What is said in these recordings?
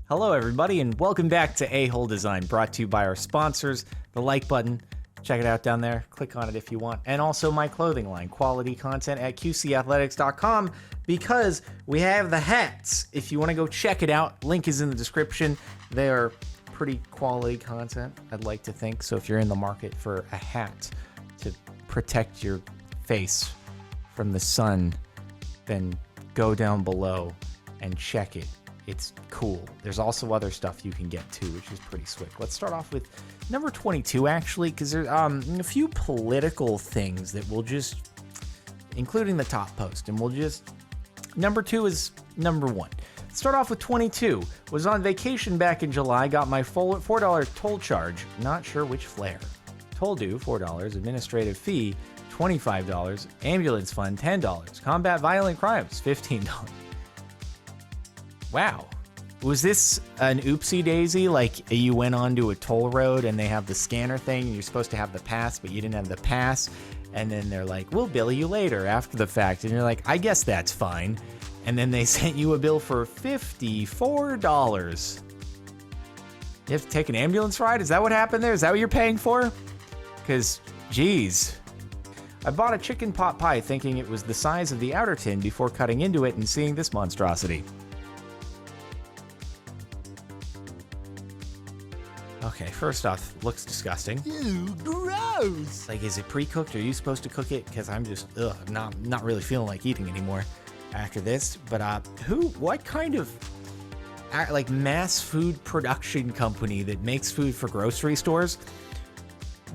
Hello, everybody, and welcome back to A-Hole Design, brought to you by our sponsors, the like button. Check it out down there. Click on it if you want. And also my clothing line, quality content at qcathletics.com, because we have the hats. If you want to go check it out, link is in the description. They are pretty quality content, I'd like to think. So if you're in the market for a hat to protect your face from the sun, then go down below and check it. It's cool. There's also other stuff you can get too, which is pretty slick. Let's start off with number 22, actually, because there's a few political things that we'll just, including the top post, and we'll just, number 2 is number 1. Let's start off with 22. Was on vacation back in July, got my full $4 toll charge, not sure which flare. Toll due, $4, administrative fee, $25, ambulance fund, $10, combat violent crimes, $15. Wow. Was this an oopsie daisy? Like you went onto a toll road and they have the scanner thing and you're supposed to have the pass, but you didn't have the pass. And then they're like, we'll bill you later after the fact. And you're like, I guess that's fine. And then they sent you a bill for $54. You have to take an ambulance ride? Is that what happened there? Is that what you're paying for? Because, geez. I bought a chicken pot pie thinking it was the size of the outer tin before cutting into it and seeing this monstrosity. Okay, first off, looks disgusting. Ew, gross! Like, is it pre-cooked? Are you supposed to cook it? Because I'm just, not really feeling like eating anymore after this. But, what kind of, like, mass food production company that makes food for grocery stores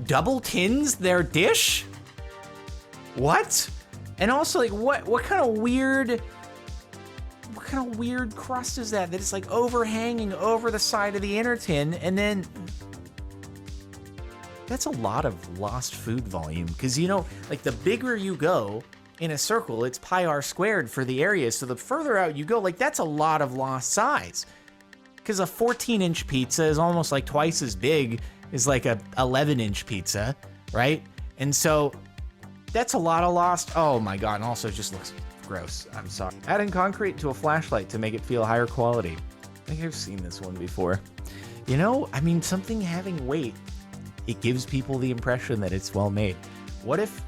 double tins their dish? What? And also, like, what kind of weird crust is that it's like overhanging over the side of the inner tin? And then that's a lot of lost food volume, because like the bigger you go in a circle, it's pi r squared for the area, so the further out you go, like that's a lot of lost size, because a 14-inch pizza is almost like twice as big as like a 11-inch pizza, right? And so that's a lot of lost. Oh my god. And also it just looks gross. I'm sorry. Adding concrete to a flashlight to make it feel higher quality. I think I've seen this one before. Something having weight, it gives people the impression that it's well made. What if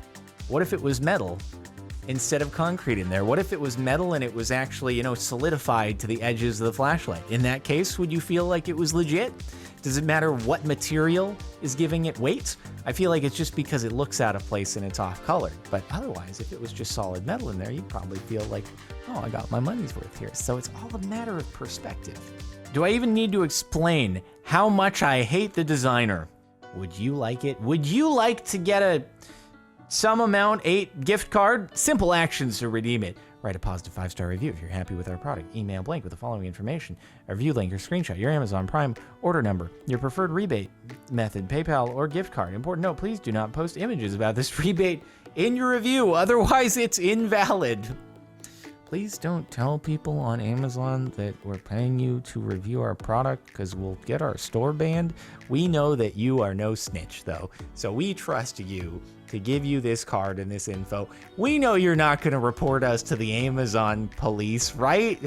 it was metal instead of concrete in there? What if it was metal and it was actually, solidified to the edges of the flashlight? In that case, would you feel like it was legit? Does it matter what material is giving it weight? I feel like it's just because it looks out of place and it's off color. But otherwise, if it was just solid metal in there, you'd probably feel like, oh, I got my money's worth here. So it's all a matter of perspective. Do I even need to explain how much I hate the designer? Would you like it? Would you like to get a some amount 8 gift card? Simple actions to redeem it. Write a positive 5-star review if you're happy with our product. Email blank with the following information: a review link or screenshot, your Amazon Prime order number, your preferred rebate method, PayPal or gift card. Important note, please do not post images about this rebate in your review, otherwise it's invalid. Please don't tell people on Amazon that we're paying you to review our product, because we'll get our store banned. We know that you are no snitch, though, so we trust you to give you this card and this info. We know you're not going to report us to the Amazon police, right?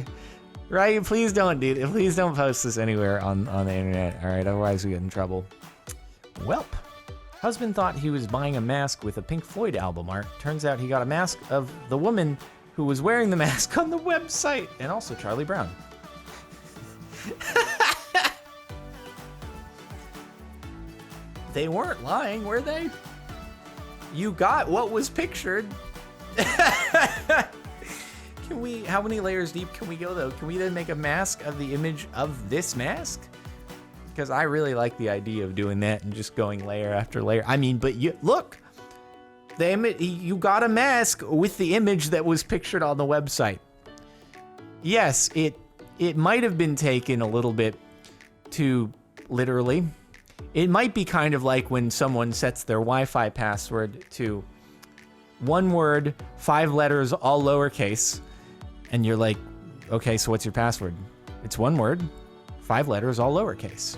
Right? Please don't do that. Please don't post this anywhere on the internet, all right? Otherwise we get in trouble. Welp. Husband thought he was buying a mask with a Pink Floyd album art. Turns out he got a mask of the woman who was wearing the mask on the website, and also Charlie Brown. They weren't lying, were they? You got what was pictured. How many layers deep can we go, though? Can we then make a mask of the image of this mask? Because I really like the idea of doing that and just going layer after layer. But look. You got a mask with the image that was pictured on the website. Yes, it might have been taken a little bit too literally. It might be kind of like when someone sets their Wi-Fi password to one word, 5 letters, all lowercase, and you're like, okay, so what's your password? It's one word, 5 letters, all lowercase.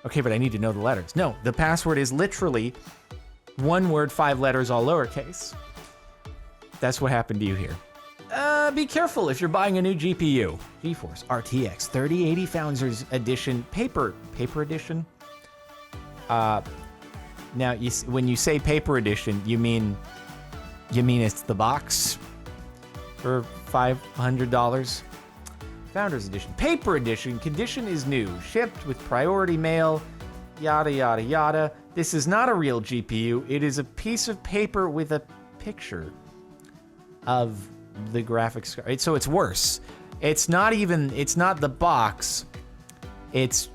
Okay, but I need to know the letters. No, the password is literally one word, 5 letters, all lowercase. That's what happened to you here. be careful if you're buying a new GPU. GeForce RTX 3080 Founders Edition, paper edition. Now, when you say paper edition, you mean it's the box for $500? Founders Edition, paper edition, condition is new, shipped with priority mail, yada, yada, yada. This is not a real GPU. It is a piece of paper with a picture of the graphics card. So it's worse. It's not the box. It's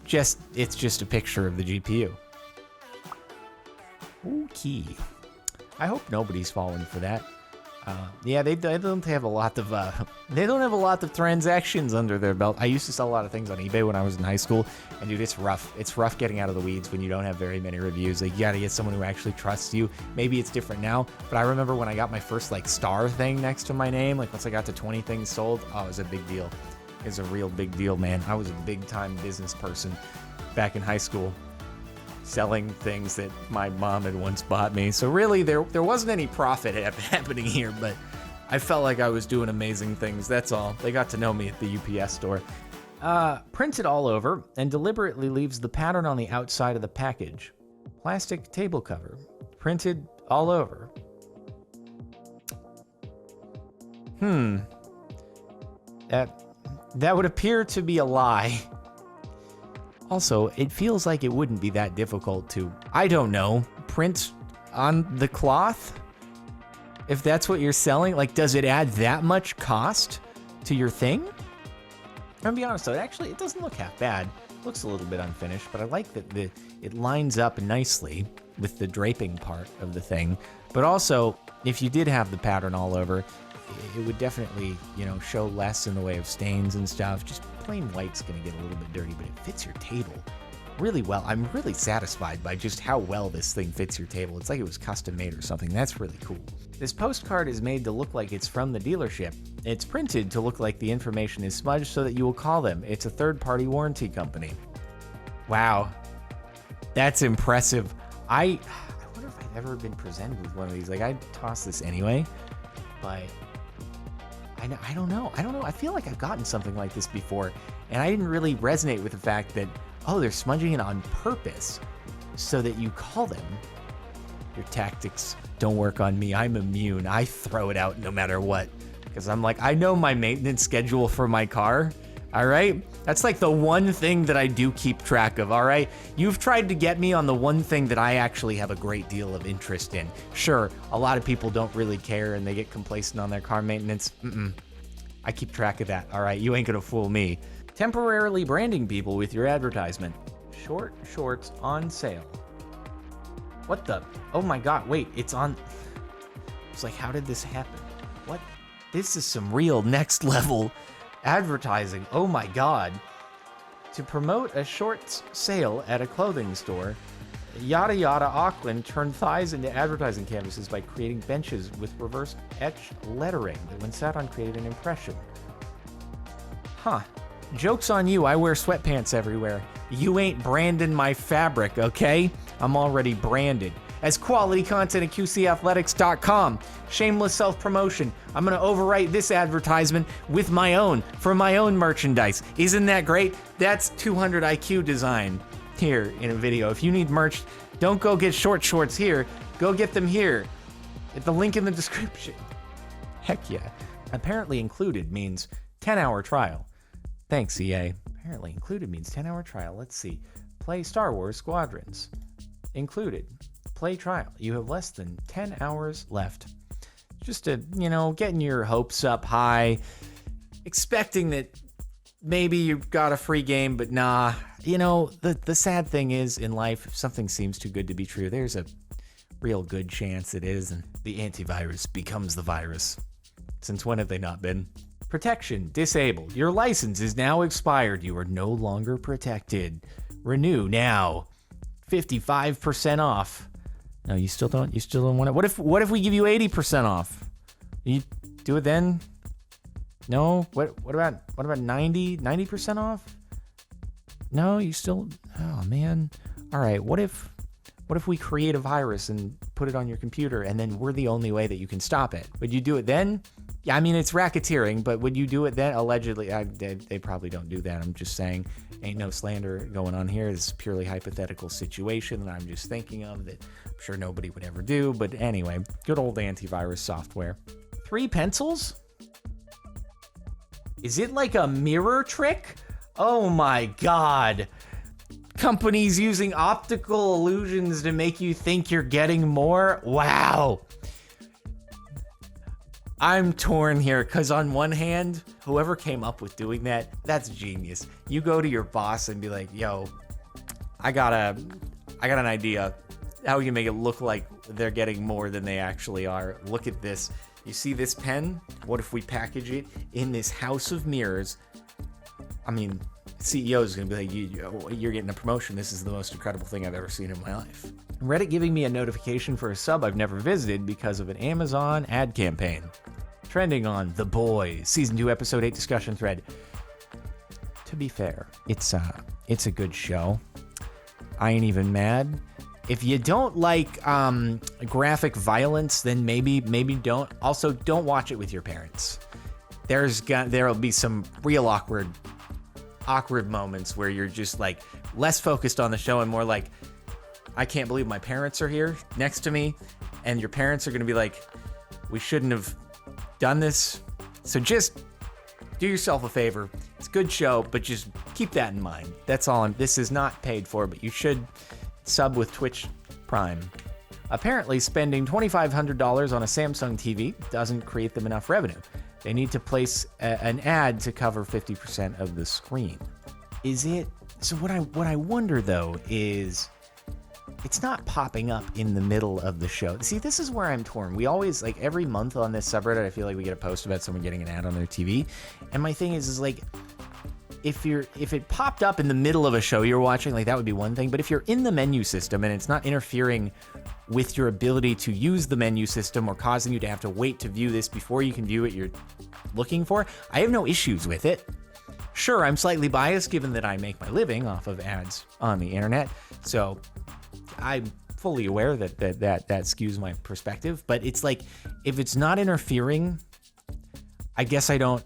just a picture of the GPU. Okay. I hope nobody's falling for that. Yeah, they don't have a lot of transactions under their belt. I used to sell a lot of things on eBay when I was in high school, and dude, it's rough. It's rough getting out of the weeds when you don't have very many reviews. Like, you gotta get someone who actually trusts you. Maybe it's different now, but I remember when I got my first like star thing next to my name, like once I got to 20 things sold, oh, it was a big deal. It was a real big deal, man. I was a big time business person back in high school, selling things that my mom had once bought me. So really, there wasn't any profit happening here, but I felt like I was doing amazing things. That's all. They got to know me at the UPS store. Printed all over and deliberately leaves the pattern on the outside of the package. Plastic table cover. Printed all over. That would appear to be a lie. Also, it feels like it wouldn't be that difficult to, I don't know, print on the cloth? If that's what you're selling, like, does it add that much cost to your thing? I'm gonna be honest though, it doesn't look half bad. It looks a little bit unfinished, but I like that it lines up nicely with the draping part of the thing. But also, if you did have the pattern all over, it would definitely, show less in the way of stains and stuff. Just plain white's gonna get a little bit dirty, but it fits your table really well. I'm really satisfied by just how well this thing fits your table. It's like it was custom made or something. That's really cool. This postcard is made to look like it's from the dealership. It's printed to look like the information is smudged so that you will call them. It's a third-party warranty company. Wow, that's impressive. I wonder if I've ever been presented with one of these. Like, I'd toss this anyway, but I don't know. I feel like I've gotten something like this before, and I didn't really resonate with the fact that, oh, they're smudging it on purpose so that you call them. Your tactics don't work on me. I'm immune. I throw it out no matter what, because I'm like, I know my maintenance schedule for my car. All right? That's like the one thing that I do keep track of, all right? You've tried to get me on the one thing that I actually have a great deal of interest in. Sure, a lot of people don't really care and they get complacent on their car maintenance. I keep track of that, all right? You ain't gonna fool me. Temporarily branding people with your advertisement. Short shorts on sale. What the? Oh my God, wait, it's on. It's like, how did this happen? What? This is some real next level advertising. Oh my God. To promote a shorts sale at a clothing store, Yada Yada Auckland turned thighs into advertising canvases by creating benches with reverse etched lettering that when sat on created an impression. Huh. Joke's on you, I wear sweatpants everywhere. You ain't branding my fabric, okay? I'm already branded. As quality content at QCathletics.com. Shameless self-promotion. I'm gonna overwrite this advertisement with my own, for my own merchandise. Isn't that great? That's 200 IQ design here in a video. If you need merch, don't go get short shorts here. Go get them here. At the link in the description. Heck yeah. Apparently included means 10-hour trial. Thanks, EA. Apparently included means 10-hour trial. Let's see. Play Star Wars Squadrons. Included. Play trial. You have less than 10 hours left. Just to, getting your hopes up high, expecting that maybe you've got a free game, but nah. The sad thing is in life, if something seems too good to be true, there's a real good chance it is, and the antivirus becomes the virus. Since when have they not been? Protection disabled. Your license is now expired. You are no longer protected. Renew now. 55% off. No, you still don't want it. What if we give you 80% off? You do it then? No? What about 90% off? No, you still, oh man. All right, what if we create a virus and put it on your computer and then we're the only way that you can stop it? Would you do it then? Yeah, I mean, it's racketeering, but would you do it then? Allegedly, they probably don't do that. I'm just saying, ain't no slander going on here. This is a purely hypothetical situation that I'm just thinking of that I'm sure nobody would ever do. But anyway, good old antivirus software. 3 pencils? Is it like a mirror trick? Oh my God. Companies using optical illusions to make you think you're getting more? Wow. I'm torn here because on one hand, whoever came up with doing that, that's genius. You go to your boss and be like, yo, I got an idea how we can make it look like they're getting more than they actually are. Look at this. You see this pen? What if we package it in this house of mirrors? I mean, CEO is going to be like, you're getting a promotion. This is the most incredible thing I've ever seen in my life. Reddit giving me a notification for a sub I've never visited because of an Amazon ad campaign. Trending on The Boys, Season 2, Episode 8 discussion thread. To be fair, it's a good show. I ain't even mad. If you don't like graphic violence, then maybe don't. Also, don't watch it with your parents. There'll be some real awkward moments where you're just like less focused on the show and more like, I can't believe my parents are here next to me, and your parents are going to be like, we shouldn't have done this. So just do yourself a favor. It's a good show, but just keep that in mind. That's all. This is not paid for, but you should sub with Twitch Prime. Apparently, spending $2,500 on a Samsung TV doesn't create them enough revenue. They need to place an ad to cover 50% of the screen. Is it? So what I wonder though is, it's not popping up in the middle of the show. See, this is where I'm torn. We always, like, every month on this subreddit, I feel like we get a post about someone getting an ad on their TV. And my thing is like, if it popped up in the middle of a show you're watching, like, that would be one thing. But if you're in the menu system and it's not interfering with your ability to use the menu system or causing you to have to wait to view this before you can view what you're looking for, I have no issues with it. Sure, I'm slightly biased given that I make my living off of ads on the internet. So I'm fully aware that skews my perspective, but it's like, if it's not interfering, I guess I don't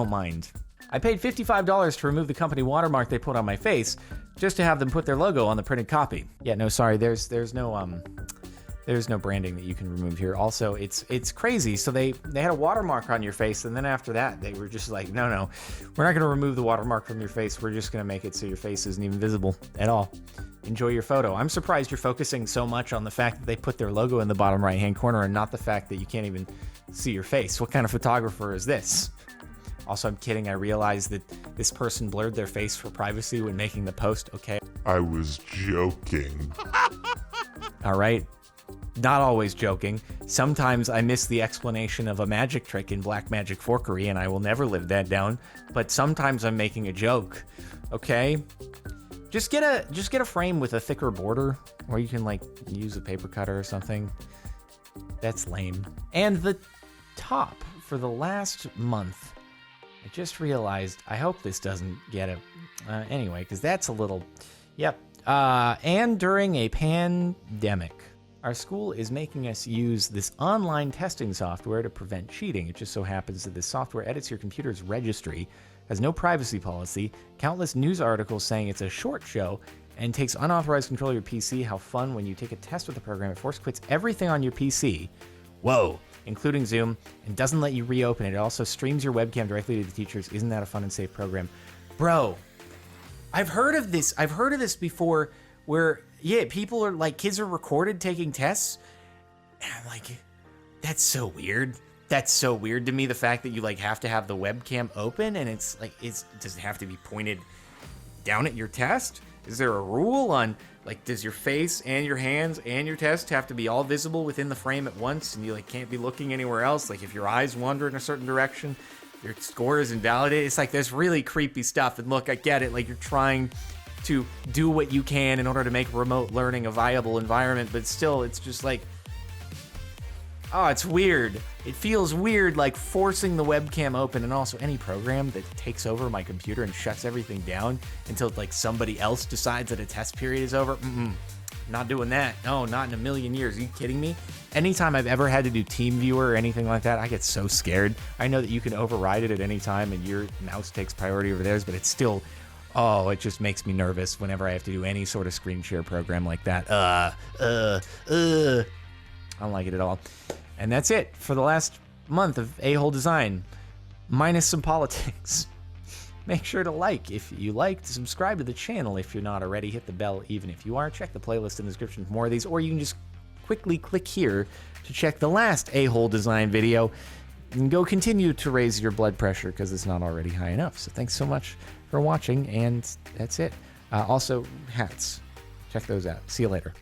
mind. I paid $55 to remove the company watermark they put on my face just to have them put their logo on the printed copy. Yeah, no, sorry, there's no branding that you can remove here. Also, it's crazy. So they had a watermark on your face, and then after that, they were just like, no, we're not gonna remove the watermark from your face. We're just gonna make it so your face isn't even visible at all. Enjoy your photo. I'm surprised you're focusing so much on the fact that they put their logo in the bottom right-hand corner and not the fact that you can't even see your face. What kind of photographer is this? Also, I'm kidding. I realized that this person blurred their face for privacy when making the post. Okay. I was joking. All right. Not always joking. Sometimes I miss the explanation of a magic trick in Black Magic Forkery, and I will never live that down. But sometimes I'm making a joke. Okay. Just get a frame with a thicker border, or you can like use a paper cutter or something. That's lame. And the top for the last month, I just realized, I hope this doesn't get it anyway, because that's a little, yep. And during a pandemic, our school is making us use this online testing software to prevent cheating. It just so happens that this software edits your computer's registry, has no privacy policy, countless news articles saying it's a short show, and takes unauthorized control of your PC. How fun when you take a test with the program. It force quits everything on your PC. Whoa. Including Zoom, and doesn't let you reopen it. It also streams your webcam directly to the teachers. Isn't that a fun and safe program? Bro, I've heard of this. I've heard of this before where, yeah, people are like, kids are recorded taking tests. And I'm like, that's so weird. That's so weird to me, the fact that you like have to have the webcam open and it's like, does it have to be pointed down at your test? Is there a rule on, like, does your face and your hands and your test have to be all visible within the frame at once and you like can't be looking anywhere else? Like if your eyes wander in a certain direction, your score is invalidated. It's like there's really creepy stuff. And look, I get it. Like you're trying to do what you can in order to make remote learning a viable environment, but still it's just like, oh, it's weird. It feels weird, like forcing the webcam open, and also any program that takes over my computer and shuts everything down until like somebody else decides that a test period is over. not doing that. No, not in a million years. Are you kidding me? Anytime I've ever had to do TeamViewer or anything like that, I get so scared. I know that you can override it at any time and your mouse takes priority over theirs, but it's still, it just makes me nervous whenever I have to do any sort of screen share program like that. I don't like it at all. And that's it for the last month of A-Hole Design, minus some politics. Make sure to like if you liked, subscribe to the channel if you're not already, hit the bell even if you are, check the playlist in the description for more of these, or you can just quickly click here to check the last A-Hole Design video and go continue to raise your blood pressure because it's not already high enough. So thanks so much for watching, and that's it. Also, hats. Check those out. See you later.